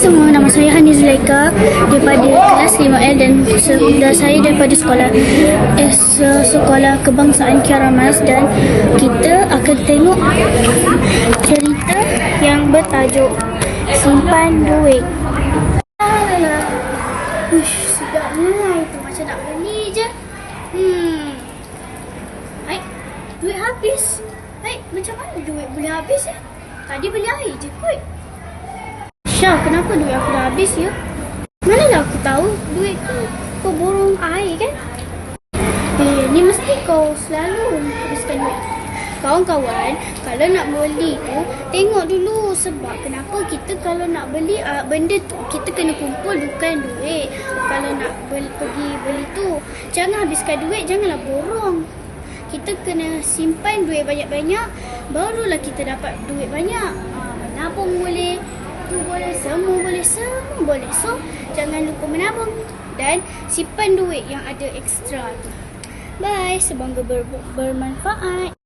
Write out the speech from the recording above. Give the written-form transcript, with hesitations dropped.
semua, nama saya Hani Zulaika daripada kelas 5L dan saya daripada sekolah Kebangsaan Kiara Mas, dan kita akan tengok cerita yang bertajuk Simpan Duit. Uish, sedapnya itu, macam nak beli je. Duit habis. Macam mana duit boleh habis ya? Tadi beli air je kot. Syah, kenapa duit aku dah habis ya? Manalah aku tahu duit kau borong air kan? Ni mesti kau selalu habiskan duit. Kawan-kawan, kalau nak beli tu, tengok dulu sebab kenapa kita kalau nak beli benda tu, kita kena kumpul bukan duit. Kalau nak pergi beli tu, jangan habiskan duit, janganlah borong. Kita kena simpan duit banyak-banyak, barulah kita dapat duit banyak. Menabung boleh, tu boleh, semua boleh. So, jangan lupa menabung dan simpan duit yang ada ekstra tu. Bye, semoga bermanfaat.